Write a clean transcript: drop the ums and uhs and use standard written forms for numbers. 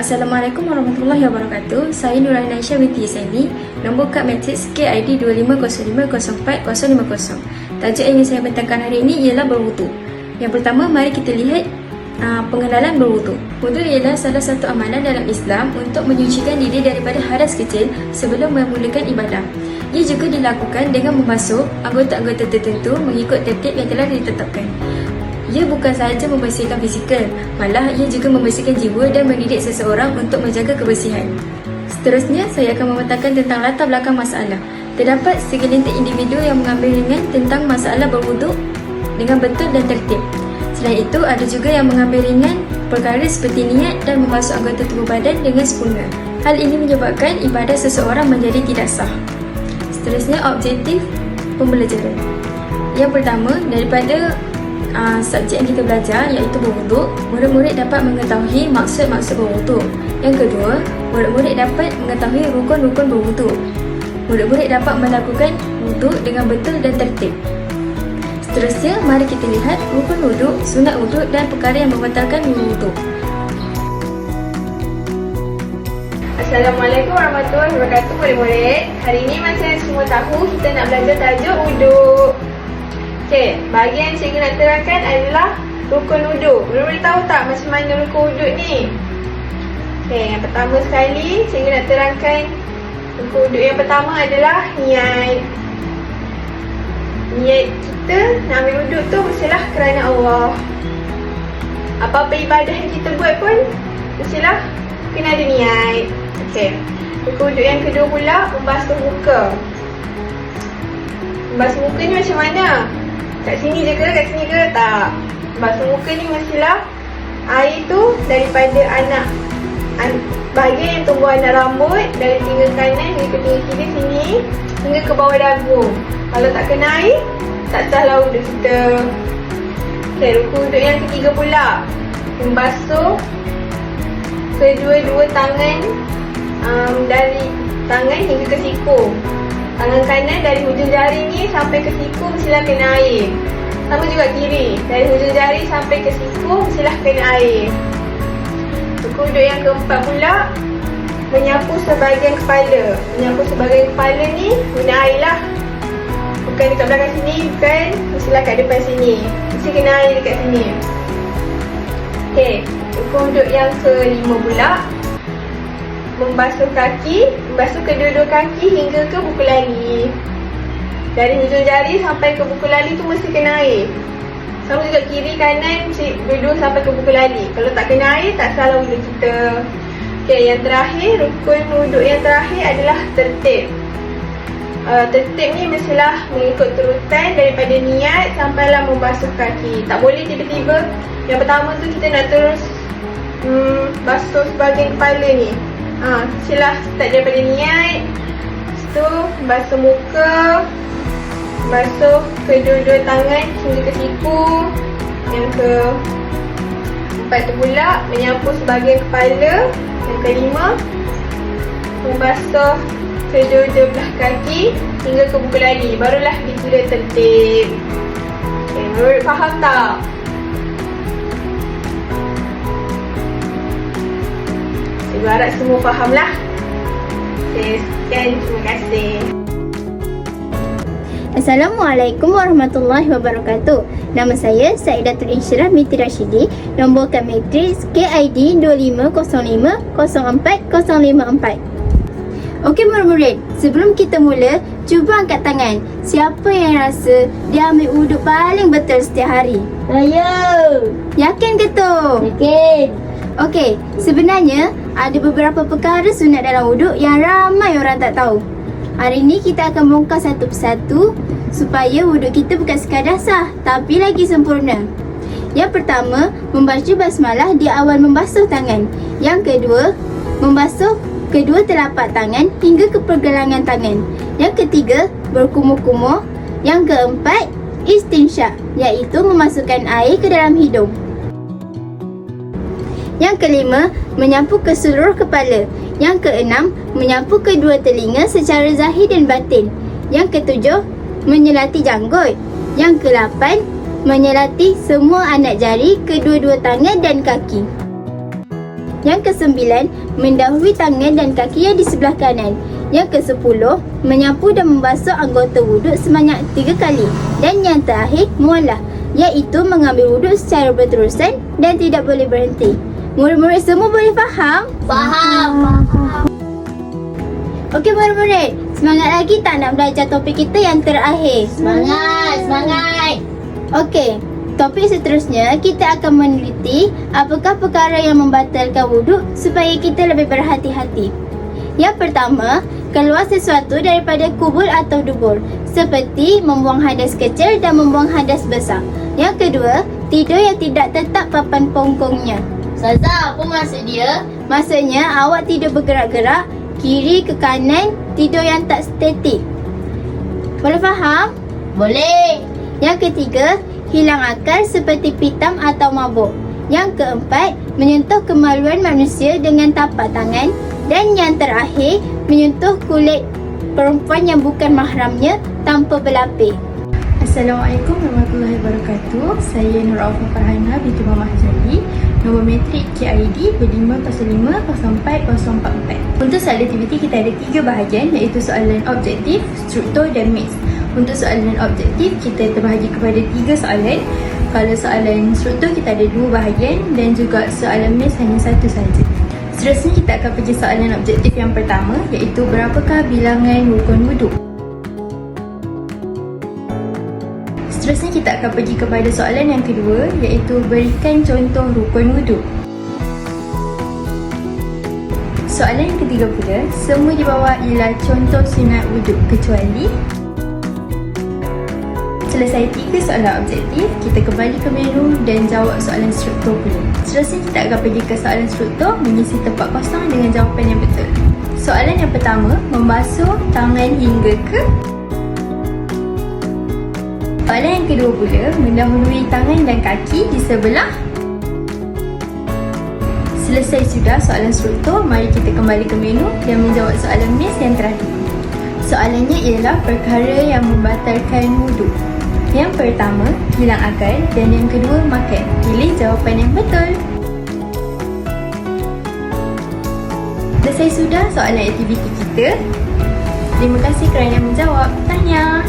Assalamualaikum warahmatullahi wabarakatuh. Saya Nuraina Aisyah binti Isani. Nombor kad matriks KID 25050450. Tajuk yang ingin saya bentangkan hari ini ialah berwudu. Yang pertama, mari kita lihat pengenalan berwudu. Wudu ialah salah satu amalan dalam Islam untuk menyucikan diri daripada hadas kecil sebelum memulakan ibadah. Ia juga dilakukan dengan membasuh anggota-anggota tertentu mengikut tertib yang telah ditetapkan. Ia bukan sahaja membersihkan fizikal, malah ia juga membersihkan jiwa dan mendidik seseorang untuk menjaga kebersihan. Seterusnya, saya akan membentangkan tentang latar belakang masalah. Terdapat segelintir individu yang mengambil ringan tentang masalah berwuduk dengan betul dan tertib. Selain itu, ada juga yang mengambil ringan perkara seperti niat dan membasuh anggota tubuh badan dengan sempurna. Hal ini menyebabkan ibadah seseorang menjadi tidak sah. Seterusnya, objektif pembelajaran. Yang pertama, daripada subjek yang kita belajar iaitu berwuduk, murid-murid dapat mengetahui maksud-maksud berwuduk. Yang kedua, murid-murid dapat mengetahui rukun-rukun berwuduk. Murid-murid dapat melakukan wuduk dengan betul dan tertib. Seterusnya, mari kita lihat rukun wuduk, sunat wuduk dan perkara yang membatalkan wuduk. Assalamualaikum warahmatullahi wabarakatuh murid-murid. Hari ini macam semua tahu, kita nak belajar tajuk wuduk. Okey, bahagian cikgu nak terangkan adalah rukun wuduk. Murid-murid tahu tak macam mana rukun wuduk ni? Okey, yang pertama sekali cikgu nak terangkan rukun wuduk yang pertama adalah niat. Niat kita nak ambil wuduk tu mestilah kerana Allah. Apa-apa ibadah yang kita buat pun mestilah kena ada niat. Okey, rukun wuduk yang kedua pula membasuh muka. Membasuh muka ni macam mana? Kat sini je ke? Kat sini ke? Tak. Basuh muka ni mestilah air tu daripada bahagian yang tumbuh anak rambut, dari pinggang kanan hingga ke pinggang kiri sini hingga ke bawah dagu. Kalau tak kena air, tak sahlah wuduk kita. Okay, rukun wuduk yang ketiga pula membasuh kedua-dua tangan, dari tangan hingga ke siku. Tangan kanan dari hujung jari ni sampai ke siku mestilah kena air. Sama juga kiri, dari hujung jari sampai ke siku mestilah kena air. Rukun wuduk yang keempat pula menyapu sebahagian kepala. Menyapu sebahagian kepala ni guna air lah. Bukan dekat belakang sini, bukan, mestilah kat depan sini. Mesti kena air dekat sini. Okay, rukun wuduk yang kelima pula membasuh kaki, membasuh kedua-dua kaki hingga ke buku lali. Dari hujung jari sampai ke buku lali tu mesti kena air. Sama juga kiri kanan, dua-dua sampai ke buku lali. Kalau tak kena air, tak salah wuduk kita. Okay, yang terakhir, rukun wuduk yang terakhir adalah tertib. Tertib ni mestilah mengikut turutan daripada niat sampailah membasuh kaki. Tak boleh tiba-tiba yang pertama tu kita nak terus basuh sebahagian kepala ni. Mestilah start daripada niat. Lepas tu basuh muka, basuh kedua-dua tangan hingga ke siku. Yang keempat tu pula menyapu sebahagian kepala. Yang kelima membasuh kedua-dua belah kaki hingga ke buku lali. Barulah dikira tertib. Okay, murid faham tak? Saya harap semua faham lah. Okay, sekian, terima kasih. Assalamualaikum warahmatullahi wabarakatuh. Nama saya Saidatul Insyirah binti Rashidi. Nombor kad matriks KID 2505045054. Okey murid-murid, sebelum kita mula, cuba angkat tangan. Siapa yang rasa dia ambil wuduk paling betul setiap hari? Saya. Yakin ke tu? Yakin. Okey, sebenarnya ada beberapa perkara sunat dalam wuduk yang ramai orang tak tahu. Hari ini kita akan bongkar satu persatu supaya wuduk kita bukan sekadar sah, tapi lagi sempurna. Yang pertama, membaca basmalah di awal membasuh tangan. Yang kedua, membasuh kedua telapak tangan hingga ke pergelangan tangan. Yang ketiga, berkumur-kumur. Yang keempat, istinsyak, iaitu memasukkan air ke dalam hidung. Yang kelima, menyapu ke seluruh kepala. Yang keenam, menyapu kedua telinga secara zahir dan batin. Yang ketujuh, menyelati janggut. Yang ke-8, menyelati semua anak jari kedua-dua tangan dan kaki. Yang ke-9, mendahului tangan dan kaki yang di sebelah kanan. Yang ke-10, menyapu dan membasuh anggota wuduk sebanyak 3 kali. Dan yang terakhir, mualah, iaitu mengambil wuduk secara berterusan dan tidak boleh berhenti. Murid-murid semua boleh faham? Faham. Okey murid-murid, semangat lagi tak nak belajar topik kita yang terakhir? Semangat. Okey, topik seterusnya kita akan meneliti apakah perkara yang membatalkan wuduk supaya kita lebih berhati-hati. Yang pertama, keluar sesuatu daripada kubul atau dubur, seperti membuang hadas kecil dan membuang hadas besar. Yang kedua, tidur yang tidak tetap papan pongkongnya. Ustazah, apa maksud dia? Maksudnya awak tidur bergerak-gerak, kiri ke kanan, tidur yang tak statik. Boleh faham? Boleh. Yang ketiga, hilang akal seperti pitam atau mabuk. Yang keempat, menyentuh kemaluan manusia dengan tapak tangan. Dan yang terakhir, menyentuh kulit perempuan yang bukan mahramnya tanpa berlapis. Assalamualaikum warahmatullahi wabarakatuh. Saya Nur Aufa Farhana binti Muhammad Hazali. Nombor matrik KID B505040444. Untuk soalan aktiviti kita ada 3 bahagian, iaitu soalan objektif, struktur dan mix. Untuk soalan objektif kita terbahagi kepada 3 soalan. Kalau soalan struktur kita ada 2 bahagian dan juga soalan mix hanya 1 sahaja. Seterusnya kita akan pergi soalan objektif yang pertama, iaitu berapakah bilangan rukun wuduk. Seterusnya kita akan pergi kepada soalan yang kedua, iaitu berikan contoh rukun wuduk. Soalan yang ketiga pula, semua di bawah ialah contoh sunat wuduk kecuali. Selesai 3 soalan objektif, kita kembali ke menu dan jawab soalan struktur pula. Seterusnya kita akan pergi ke soalan struktur, mengisi tempat kosong dengan jawapan yang betul. Soalan yang pertama, membasuh tangan hingga ke. Soalan yang kedua pula, mendahului tangan dan kaki di sebelah. Selesai sudah soalan struktur, mari kita kembali ke menu dan menjawab soalan miss yang terakhir. Soalannya ialah perkara yang membatalkan wuduk. Yang pertama, hilang akal dan yang kedua, makan. Pilih jawapan yang betul. Selesai sudah soalan aktiviti kita. Terima kasih kerana menjawab. Tahniah.